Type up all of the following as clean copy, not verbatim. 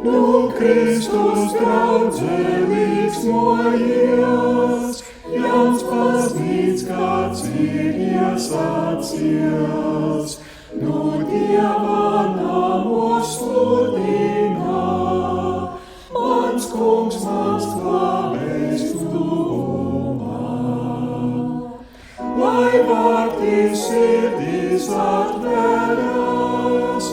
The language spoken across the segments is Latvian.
Nu Kristus draudzē līksmojies, jauns baznīc kāds ir iesācies. Nu Dieva namos sludina, mans kungs, mans glābējs tuvumā. Lai vārti sirdīs atveras,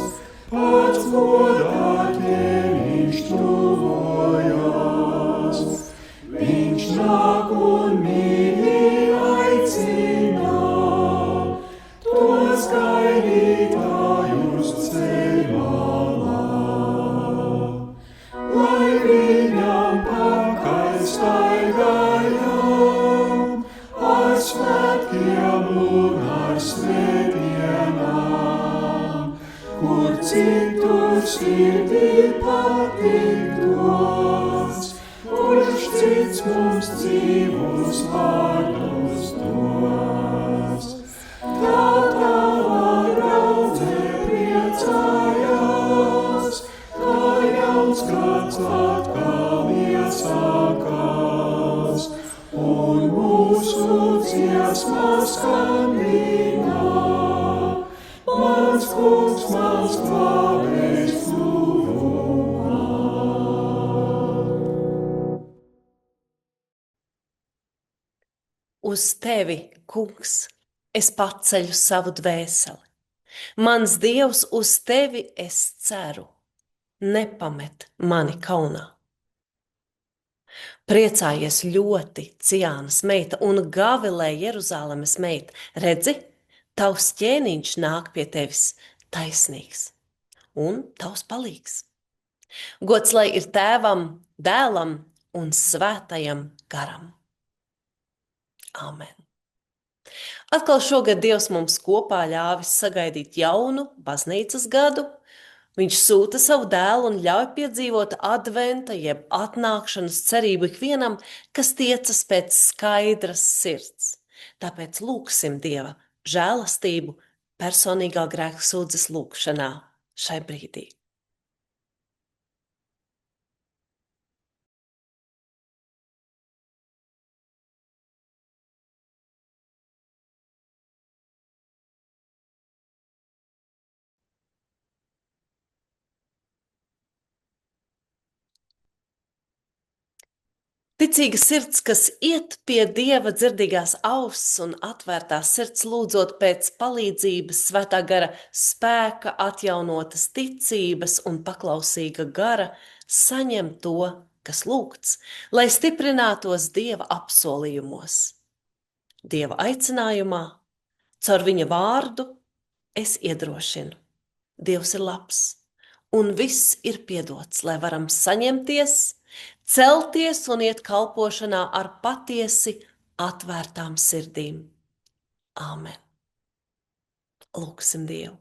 pats godā ķēniņš tuvojas. Viņš nāk un mīļi aicina, tos gaidītājus ceļmalā. Lai viņam pakaļ staigājam, ar svētkiem un ar svētdienām, kur citur sirdī patiktos, kurš cits mums dzīvus vārdus dos. Tā tava draudzē priecājās, kā jauns gads atkal iesākās, un mūsu dziesmas skandina. Mans kungs, mans glābējs tuvumā. Uz tevi, kungs, es paceļu savu dvēseli. Mans Dievs, uz tevi es ceru, nepamet mani kaunā. Priecājies ļoti, Ciānas meita, un gavilē Jeruzālemes meita. Redzi, tavs ķēniņš nāk pie tevis taisnīgs un tavs palīgs. Gods lai ir tēvam, dēlam un svētajam garam. Amen. Atkal šogad Dievs mums kopā ļāvis sagaidīt jaunu baznīcas gadu. Viņš sūta savu dēlu un ļauj piedzīvot adventa, jeb atnākšanas cerību ikvienam, kas tiecas pēc skaidras sirds. Tāpēc lūgsim Dieva žēlastību personīgā grēksūdzes lūgšanā šai brīdī. Ticīga sirds, kas iet pie Dieva dzirdīgās auss un atvērtās sirds lūdzot pēc palīdzības svētā gara spēka, atjaunotas ticības un paklausīga gara, saņem to, kas lūgts, lai stiprinātos Dieva apsolījumos. Dieva aicinājumā, caur viņa vārdu, es iedrošinu. Dievs ir labs, un viss ir piedots, lai varam saņemties, celties un iet kalpošanā ar patiesi atvērtām sirdīm. Āmen. Lūgsim Dievu.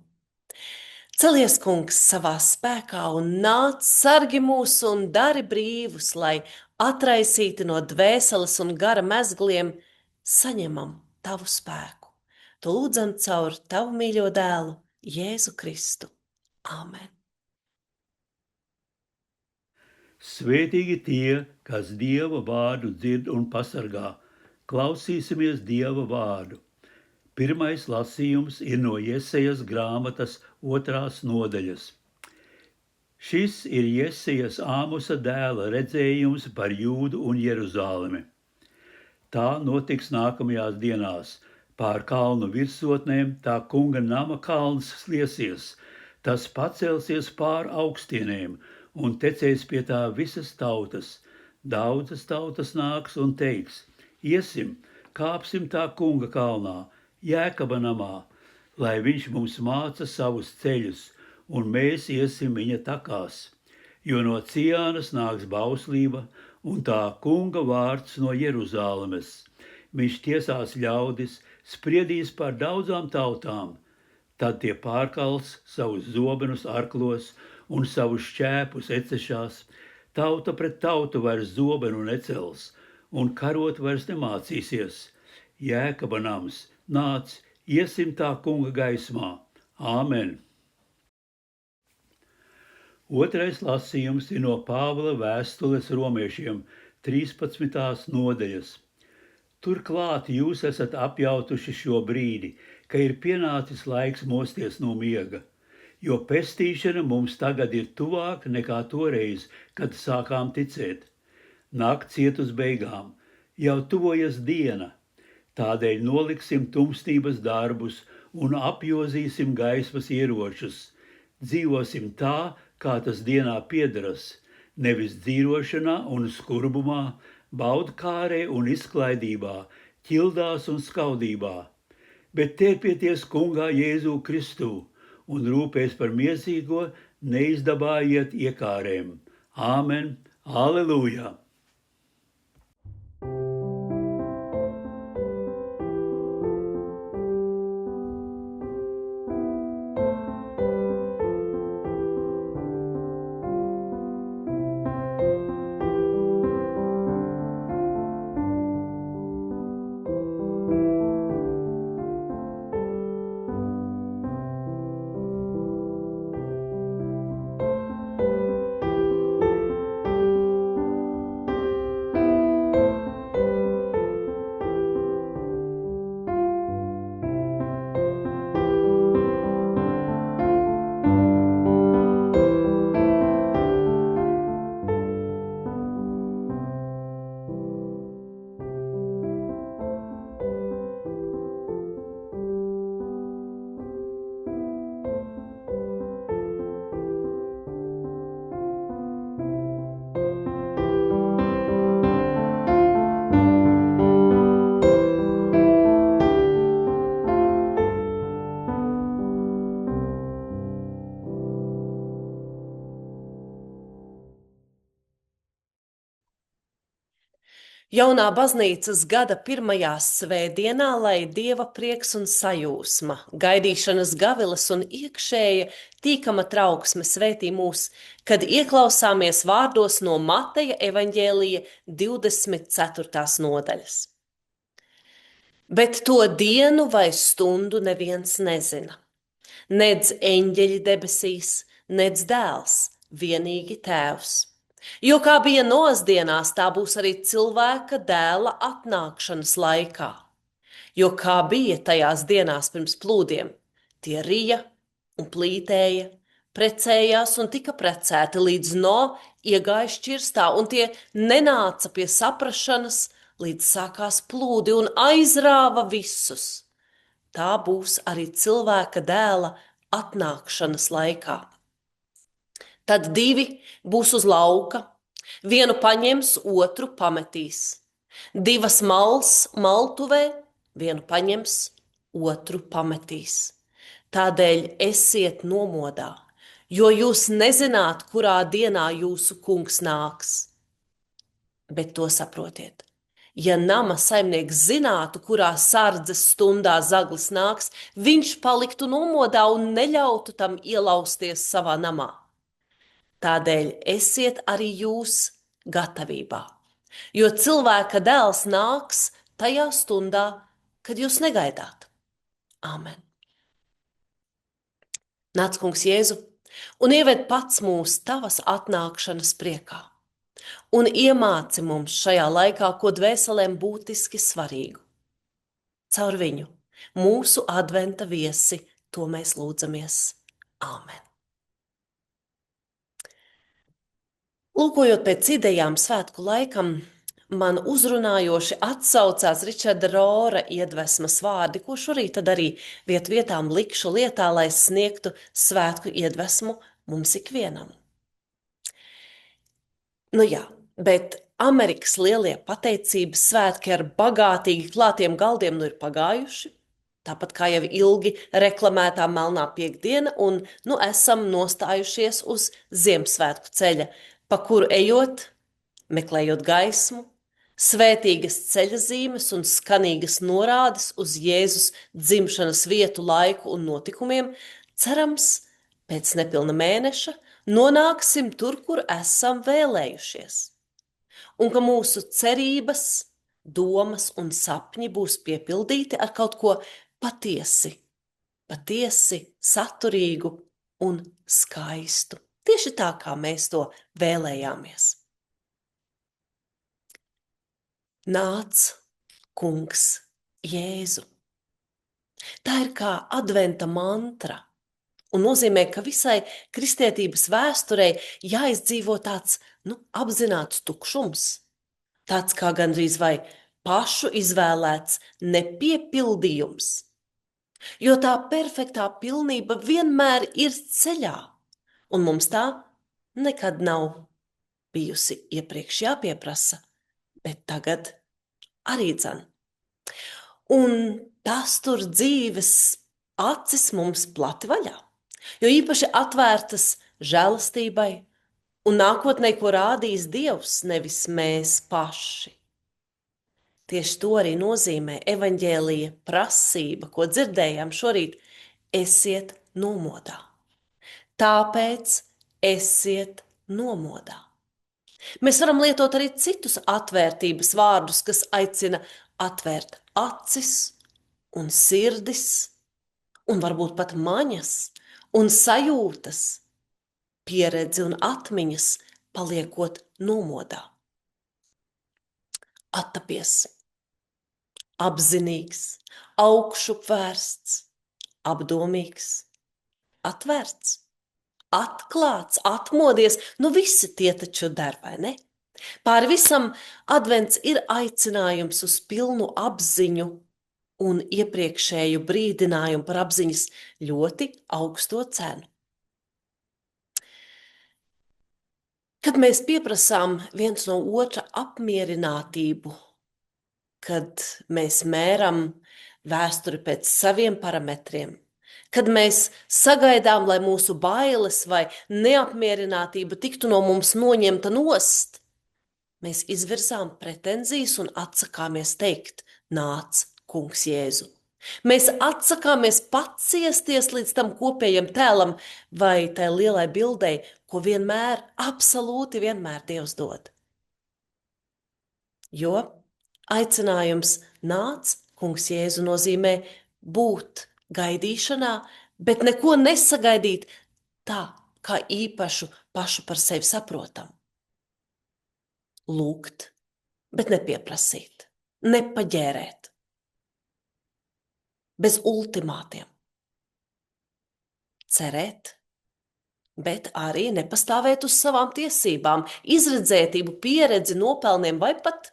Celies, kungs, savā spēkā un nāc, sargi mūs un dari brīvus, lai atraisīti no dvēseles un gara mezgliem saņemam tavu spēku. To lūdzam caur tavu mīļo dēlu, Jēzu Kristu. Āmen. Svētīgi tie, kas Dieva vārdu dzird un pasargā. Klausīsimies Dieva vārdu. Pirmais lasījums ir no Jesejas grāmatas 2. nodaļas. Šis ir Jesejas Āmosa dēla redzējums par Jūdu un Jeruzālemi. Tā notiks nākamajās dienās. Pār kalnu virsotnēm tā kunga nama kalns sliesies. Tas pacelsies pār augstienēm un tecēs pie tā visas tautas. Daudzas tautas nāks un teiks: iesim, kāpsim tā kunga kalnā, Jēkaba namā, lai viņš mums māca savus ceļus, un mēs iesim viņa takās. Jo no Ciānas nāks bauslība, un tā kunga vārds no Jeruzālemes. Viņš tiesās ļaudis, spriedīs par daudzām tautām. Tad tie pārkals savus zobenus arklos un savus šķēpus ecešās. Tauta pret tautu vairs zobenu necels, un karot vairs nemācīsies. Jēkaba nams, nāc, iesim tā kunga gaismā. Āmen. Otrais lasījums ir no Pāvila vēstules romiešiem 13. nodaļas. Turklāt jūs esat apjautuši šo brīdi, ka ir pienācis laiks mosties no miega, jo pestīšana mums tagad ir tuvāk nekā toreiz, kad sākām ticēt. Nakts iet uz beigām, jau tuvojas diena, tādēļ noliksim tumstības darbus un apjozīsim gaismas ieročus. Dzīvosim tā, kā tas dienā piederas, nevis dzīrošanā un skurbumā, baudkārē un izklaidībā, ķildās un skaudībā, bet terpieties Kungā Jēzu Kristū un rūpēs par miesīgo, neizdabājiet iekārēm. Āmen, aleluja! Jaunā baznīcas gada pirmajā svētdienā, lai Dieva prieks un sajūsma, gaidīšanas gavilas un iekšēja tīkama trauksme svētī mūs, kad ieklausāmies vārdos no Mateja evaņģēlija 24. nodaļas. Bet to dienu vai stundu neviens nezina. Nedz eņģeļi debesīs, nedz dēls, vienīgi tēvs. Jo kā bija Noas dienās, tā būs arī cilvēka dēla atnākšanas laikā. Jo kā bija tajās dienās pirms plūdiem, tie rija un plītēja, precējās un tika precēti, līdz Noa iegāja šķirstā, un tie nenāca pie saprašanas, līdz sākās plūdi un aizrāva visus. Tā būs arī cilvēka dēla atnākšanas laikā. Tad divi būs uz lauka, vienu paņems, otru pametīs. Divas mals maltuvē, vienu paņems, otru pametīs. Tādēļ esiet nomodā, jo jūs nezināt, kurā dienā jūsu kungs nāks. Bet to saprotiet. Ja nama saimnieks zinātu, kurā sardzes stundā zaglis nāks, viņš paliktu nomodā un neļautu tam ielausties savā namā. Tādēļ esiet arī jūs gatavībā, jo cilvēka dēls nāks tajā stundā, kad jūs negaidāt. Āmen. Nāc, kungs Jēzu, un ieved pats mūs tavas atnākšanas priekā, un iemāci mums šajā laikā, ko dvēselēm būtiski svarīgu. Caur viņu, mūsu adventa viesi, to mēs lūdzamies. Āmen. Lūkojot pēc idejām svētku laikam, man uzrunājoši atsaucās Ričarda Rora iedvesmas vārdi, ko šorīt tad arī vietām likšu lietā, lai sniegtu svētku iedvesmu mums ikvienam. Nu jā, bet Amerikas lielie pateicības svētki ar bagātīgi klātiem galdiem ir pagājuši, tāpat kā jau ilgi reklamētā melnā piektdiena, un esam nostājušies uz Ziemassvētku ceļa, pa kuru ejot, meklējot gaismu, svētīgas ceļazīmes un skanīgas norādes uz Jēzus dzimšanas vietu, laiku un notikumiem, cerams, pēc nepilna mēneša nonāksim tur, kur esam vēlējušies. Un ka mūsu cerības, domas un sapņi būs piepildīti ar kaut ko patiesi saturīgu un skaistu. Tieši tā, kā mēs to vēlējāmies. Nāc, Kungs, Jēzu. Tā ir kā adventa mantra un nozīmē, ka visai kristietības vēsturei jāizdzīvo tāds, apzināts tukšums. Tāds kā gandrīz vai pašu izvēlēts nepiepildījums. Jo tā perfektā pilnība vienmēr ir ceļā, un mums tā nekad nav bijusi iepriekš jāpieprasa, bet tagad arī dzan. Un tas tur dzīves acis mums plati vaļā, jo īpaši atvērtas žēlastībai un nākotnē, ko rādīs Dievs, nevis mēs paši. Tieši to arī nozīmē evaņģēlija prasība, ko dzirdējām šorīt – esiet nomodā. Tāpēc esiet nomodā. Mēs varam lietot arī citus atvērtības vārdus, kas aicina atvērt acis un sirdis, un varbūt pat maņas un sajūtas, pieredzi un atmiņas, paliekot nomodā. Attapies, apzinīgs, augšupvērsts, apdomīgs, atvērts, atklāts, atmodies, visi tie taču der, vai ne? Pāri visam advents ir aicinājums uz pilnu apziņu un iepriekšēju brīdinājumu par apziņas ļoti augsto cenu. Kad mēs pieprasām viens no otra apmierinātību, kad mēs mēram vēsturi pēc saviem parametriem, kad mēs sagaidām, lai mūsu bailes vai neapmierinātība tiktu no mums noņemta nost, mēs izvirzām pretenzijas un atsakāmies teikt: nāc, Kungs Jēzu. Mēs atsakāmies paciesties līdz tam kopējam tēlam vai tai lielai bildei, ko vienmēr, absolūti vienmēr Dievs dod. Jo aicinājums nāc, Kungs Jēzu nozīmē būt gaidīšanā, bet neko nesagaidīt tā, kā īpašu pašu par sevi saprotam. Lūgt, bet nepieprasīt, nepaģērēt. Bez ultimātiem. Cerēt, bet arī nepastāvēt uz savām tiesībām, izredzētību, pieredzi, nopelniem vai pat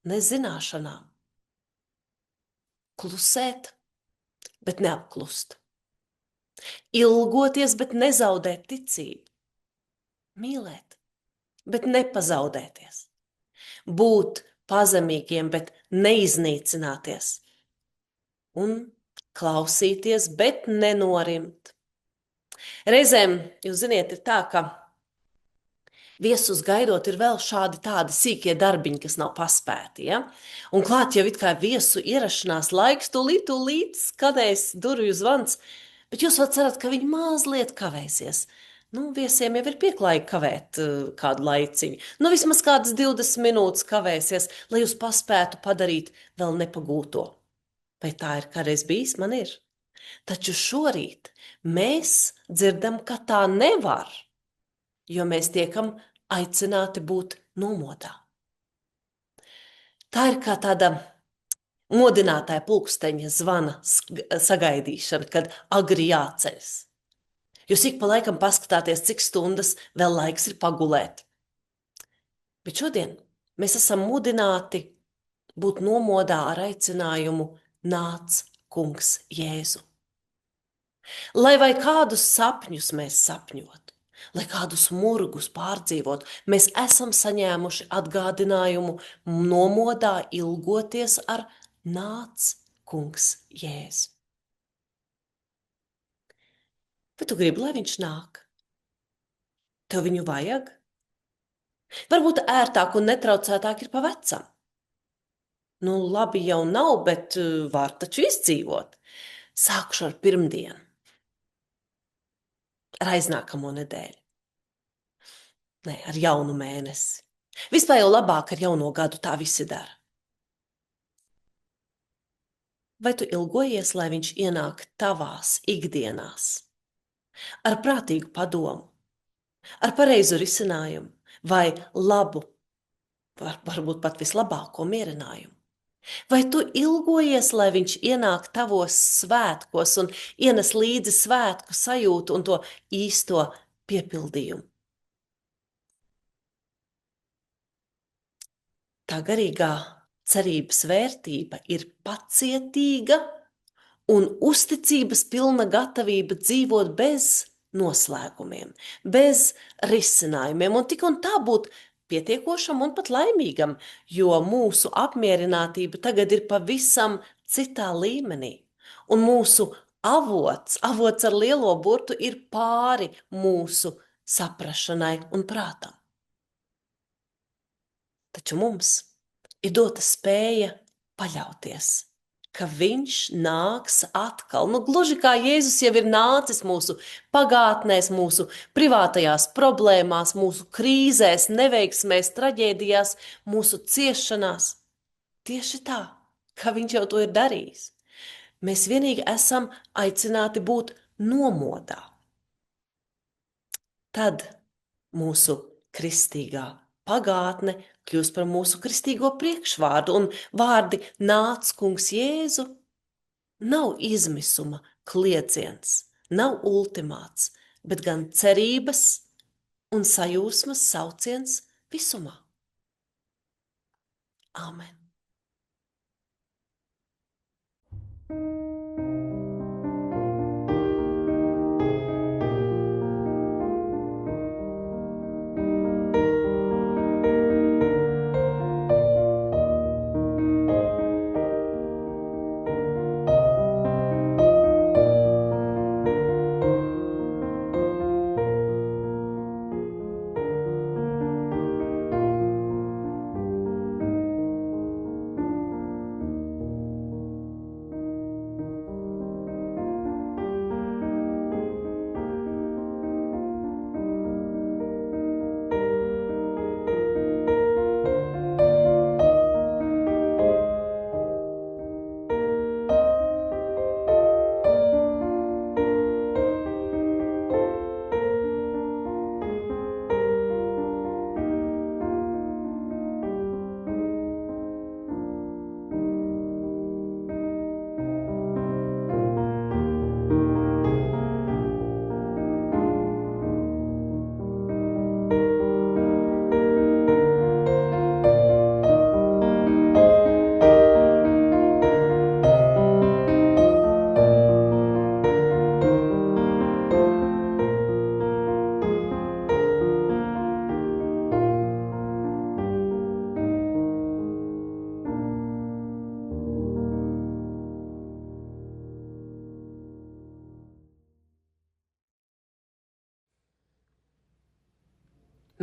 nezināšanām. Klusēt, bet neapklust. Ilgoties, bet nezaudēt ticību. Mīlēt, bet nepazaudēties. Būt pazemīgiem, bet neiznīcināties. Un klausīties, bet nenorimt. Reizēm, jūs ziniet, ir tā, ka viesus gaidot ir vēl šādi tādi sīkie darbiņi, kas nav paspēti, ja? Un klāt jau it kā viesu ierašanās laiks, tūlīt skanēs durvju zvans, bet jūs vēl cerat, ka viņi mazliet kavēsies. Viesiem jau ir pieklājīgi kavēt kādu laiciņu. Vismaz kādas 20 minūtes kavēsies, lai jūs paspētu padarīt vēl nepagūto. Vai tā ir kādreiz bijis? Man ir. Taču šorīt mēs dzirdam, ka tā nevar, jo mēs tiekam aicināti būt nomodā. Tā ir kā tāda modinātāja pulksteņa zvana sagaidīšana, kad agri jāceļas. Jūs ik pa laikam paskatāties, cik stundas vēl laiks ir pagulēt. Bet šodien mēs esam mudināti būt nomodā ar aicinājumu nāc, Kungs Jēzu. Lai vai kādus sapņus mēs sapņotu, lai kādus murgus pārdzīvotu, mēs esam saņēmuši atgādinājumu nomodā ilgoties ar nāc, Kungs Jēzu. Vai tu gribi, lai viņš nāk? Tev viņu vajag? Varbūt ērtāk un netraucētāk ir pa vecam. Labi jau nav, bet var taču izdzīvot. Sākšu ar pirmdienu. Ar aiznākamo nedēļu. Ar jaunu mēnesi. Vispār jau labāk ar jauno gadu, tā visi dara. Vai tu ilgojies, lai viņš ienāk tavās ikdienās? ar prātīgu padomu, ar pareizu risinājumu vai labu, varbūt pat vislabāko mierinājumu? Vai tu ilgojies, lai viņš ienāk tavos svētkos un ienes līdzi svētku sajūtu un to īsto piepildījumu? Tā garīgā cerības vērtība ir pacietīga un uzticības pilna gatavība dzīvot bez noslēgumiem, bez risinājumiem, un tik un tā būt pietiekošam un pat laimīgam, jo mūsu apmierinātība tagad ir pavisam citā līmenī, un mūsu avots ar lielo burtu ir pāri mūsu saprašanai un prātam. Taču mums ir dota spēja paļauties, ka viņš nāks atkal. Gluži kā Jēzus jau ir nācis mūsu pagātnēs, mūsu privātajās problēmās, mūsu krīzēs, neveiksmēs, traģēdijās, mūsu ciešanās. Tieši tā, kā viņš jau to ir darījis. Mēs vienīgi esam aicināti būt nomodā. Tad mūsu kristīgā pagātne kļūst par mūsu kristīgo priekšvārdu, un vārdi nāc kungs Jēzu nav izmisuma kliedziens, nav ultimāts, bet gan cerības un sajūsmas sauciens visumā. Āmen.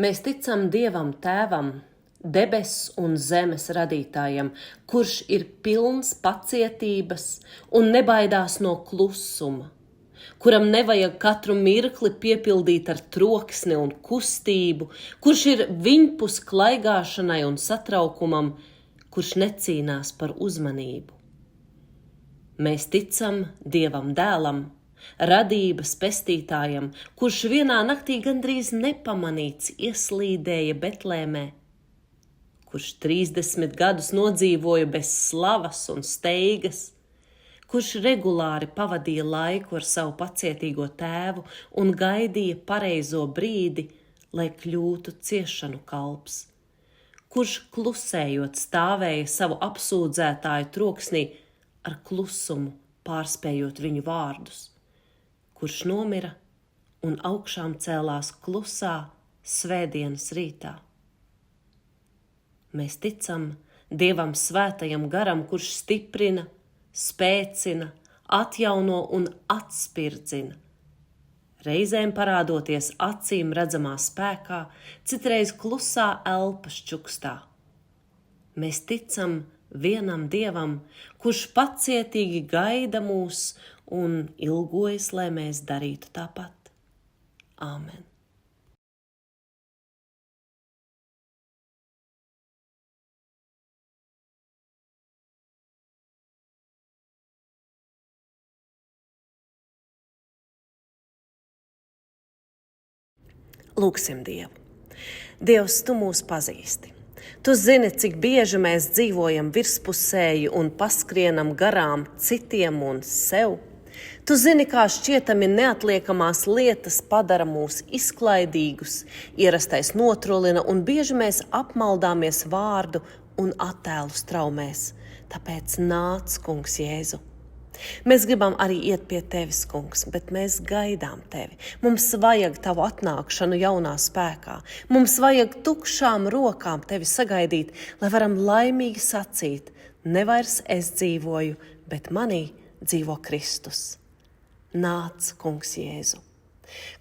Mēs ticam Dievam Tēvam, debesu un zemes radītājam, kurš ir pilns pacietības un nebaidās no klusuma, kuram nevajag katru mirkli piepildīt ar troksni un kustību, kurš ir viņpus klaigāšanai un satraukumam, kurš necīnās par uzmanību. Mēs ticam Dievam Dēlam, radības pestītājam, kurš vienā naktī gandrīz nepamanīts ieslīdēja Betlēmē, kurš 30 gadus nodzīvoja bez slavas un steigas, kurš regulāri pavadīja laiku ar savu pacietīgo tēvu un gaidīja pareizo brīdi, lai kļūtu ciešanu kalps, kurš klusējot stāvēja savu apsūdzētāju troksnī ar klusumu pārspējot viņu vārdus, kurš nomira un augšām cēlās klusā svētdienas rītā. Mēs ticam Dievam svētajam garam, kurš stiprina, spēcina, atjauno un atspirdzina, reizēm parādoties acīm redzamā spēkā, citreiz klusā elpas čukstā. Mēs ticam vienam Dievam, kurš pacietīgi gaida mūs un ilgojas, lai mēs darītu tāpat. Āmen. Lūksim Dievu. Dievs, Tu mūs pazīsti. Tu zini, cik bieži mēs dzīvojam virspusēji un paskrienam garām citiem un sev. Tu zini, kā šķietami neatliekamās lietas padara mūs izklaidīgus, ierastais notrulina un bieži mēs apmaldāmies vārdu un attēlu straumēs. Tāpēc nāc, Kungs Jēzu. Mēs gribam arī iet pie Tevis, Kungs, bet mēs gaidām Tevi. Mums vajag Tavu atnākšanu jaunā spēkā. Mums vajag tukšām rokām Tevi sagaidīt, lai varam laimīgi sacīt, ne vairs es dzīvoju, bet manī dzīvo Kristus. Nāc, Kungs Jēzu.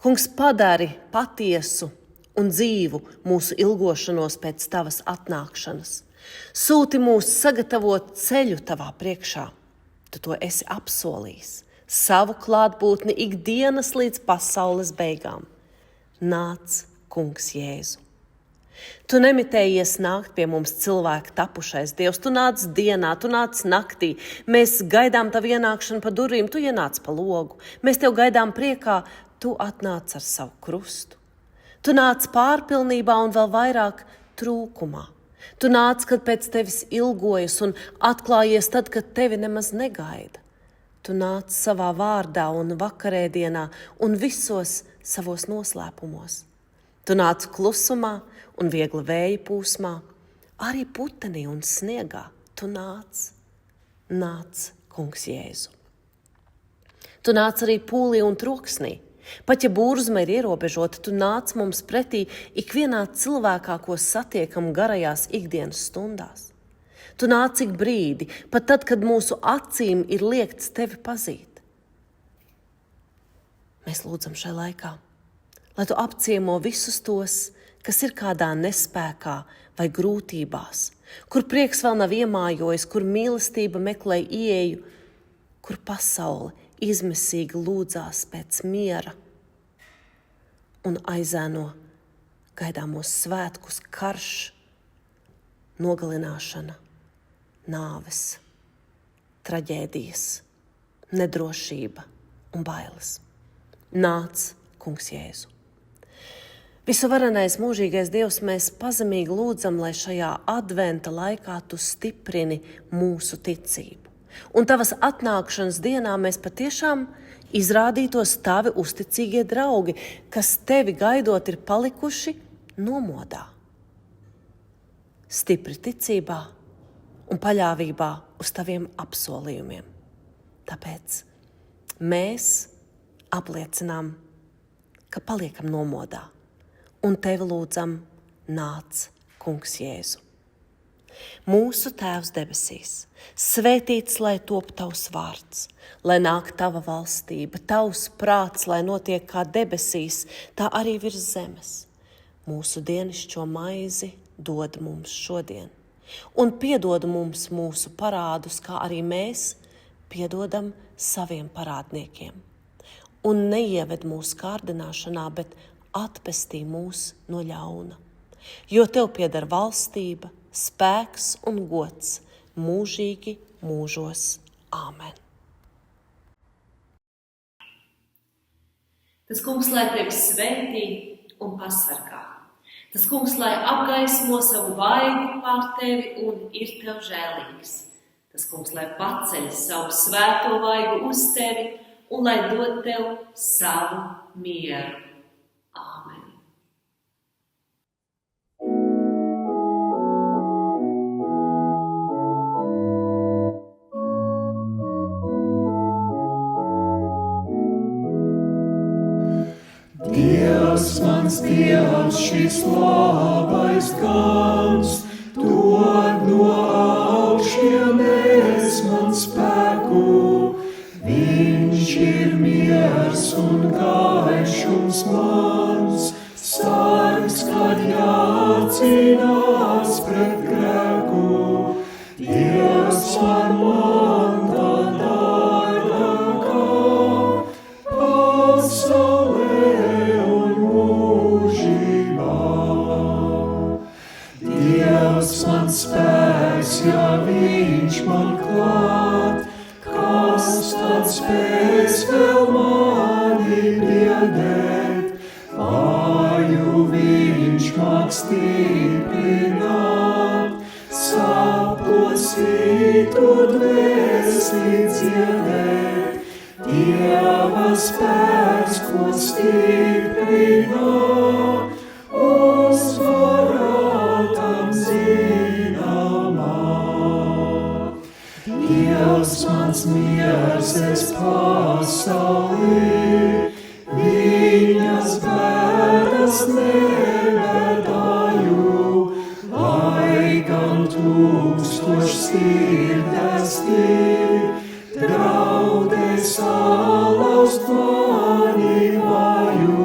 Kungs, padari patiesu un dzīvu mūsu ilgošanos pēc Tavas atnākšanas. Sūti mūs sagatavot ceļu Tavā priekšā. Tu to esi apsolījis, savu klātbūtni ikdienas līdz pasaules beigām. Nāc, Kungs Jēzu. Tu nemitējies nākt pie mums cilvēku tapušais Dievs. Tu nāc dienā, Tu nāc naktī. Mēs gaidām Tavu ienākšanu pa durvīm, Tu ienāc pa logu. Mēs Tev gaidām priekā, Tu atnāc ar savu krustu. Tu nāc pārpilnībā un vēl vairāk trūkumā. Tu nāc, kad pēc Tevis ilgojas un atklājies tad, kad Tevi nemaz negaida. Tu nāc savā vārdā un vakarēdienā un visos savos noslēpumos. Tu nāc klusumā un viegla vēja pūsmā, arī putenī un sniegā. Tu nāc, Kungs Jēzu. Tu nāc arī pūlī un troksnī. Pat ja būrzme ir ierobežota, Tu nāc mums pretī ikvienā cilvēkā, ko satiekam garajās ikdienas stundās. Tu nāc ik brīdi, pat tad, kad mūsu acīm ir liegts Tevi pazīt. Mēs lūdzam šai laikā, lai Tu apciemo visus tos, kas ir kādā nespēkā vai grūtībās, kur prieks vēl nav iemājojis, kur mīlestība meklē ieeju, kur pasaule izmisīgi lūdzās pēc miera un aizēno gaidāmos svētkus, karš, nogalināšana, nāves, traģēdijas, nedrošība un bailes. Nāc, Kungs Jēzu. Visuvarenais mūžīgais Dievs, mēs pazemīgi lūdzam, lai šajā adventa laikā Tu stiprini mūsu ticību. Un Tavas atnākšanas dienā mēs patiešām izrādītos Tavi uzticīgie draugi, kas Tevi gaidot ir palikuši nomodā. Stipri ticībā un paļāvībā uz Taviem apsolījumiem. Tāpēc mēs apliecinām, ka paliekam nomodā un Tevi lūdzam, nāc, Kungs Jēzu. Mūsu Tēvs debesīs, svētīts lai top Tavs vārds, lai nāk Tava valstība, Tavs prāts, lai notiek kā debesīs, tā arī virs zemes. Mūsu dienascho maizi dod mums šodien, un piedod mums mūsu parādus, kā arī mēs piedodam saviem parādniekiem. Un neieved mūsu kārdināšanā, bet atpestī mūs no ļauna, jo Tev pieder valstība, spēks un gods mūžīgi mūžos. Āmen. Tas Kungs, lai Tevi svētī un pasargā. Tas Kungs, lai apgaismo savu vaigu pār Tevi un ir Tev žēlīgs. Tas Kungs, lai paceļ savu svēto vaigu uz Tevi un lai dod Tev savu mieru. Āmen. Dievs, mans Dievs, šis labais gans, dod no augšiem man spēku. Viņš ir miers un gaišums mans, sargs, kad jācīnās pret grēku. Dievs man manta dārgākā, pasaulē un mūžībā. Dievs man spēks, ja viņš man klāt, kas tad spēs vēl mani biedēt, māju stiprināt, saplosītu dvēsli dziedēt, Dieva spēks, ko stiprina, uzvarātam zināmā. Dievs mans miers es pasaulī, Viņas bēdas nebēdāju, lai gan tūkstoši sirdesti draudēs salauzt mani vaju.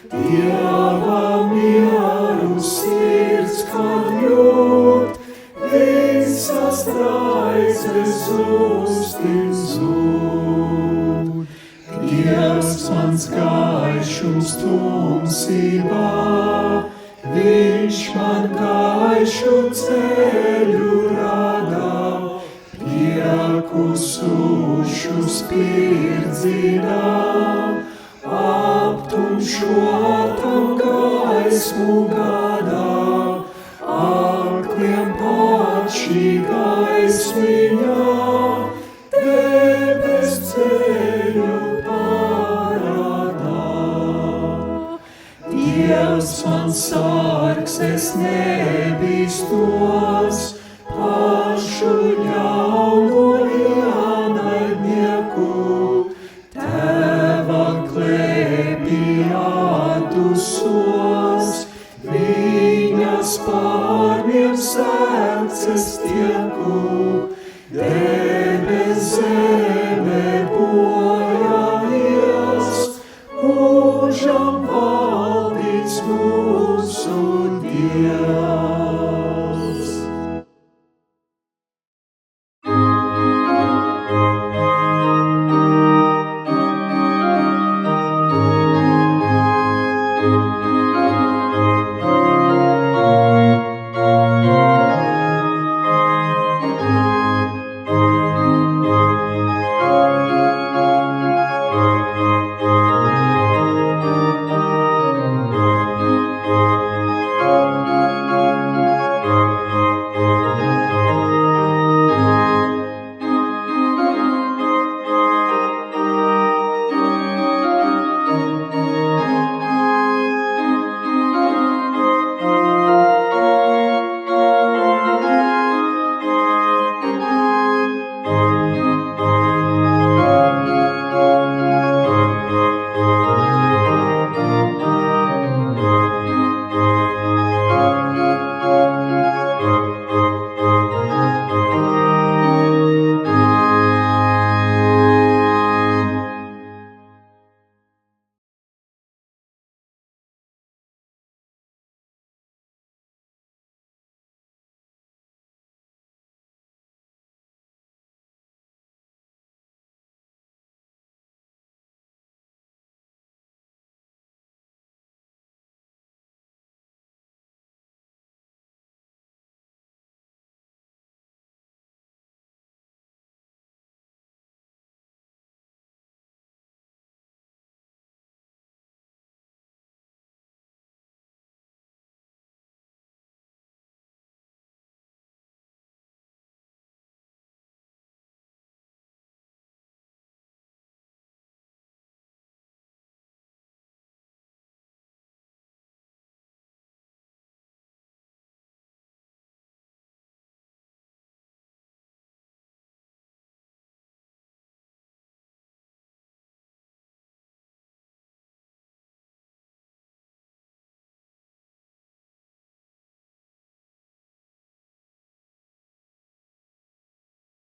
Dieva mieru sirds, kad jūt, visas raizes zūstin zūd. Dievs mans gaišums tumsībā, Viņš man gaišu ceļu rādā, prieku sūšu spirdzina, aptumšotam gaismu gadā, akliem paši gaismiņā, debes ceļu parādā. Dievs man sargs, es nebīstos, pašu ļauno ienaidnieku, Teva klēpī atdusos, Viņas pārņem sērces tieku, debes zeme bojājies, mūžam vārds.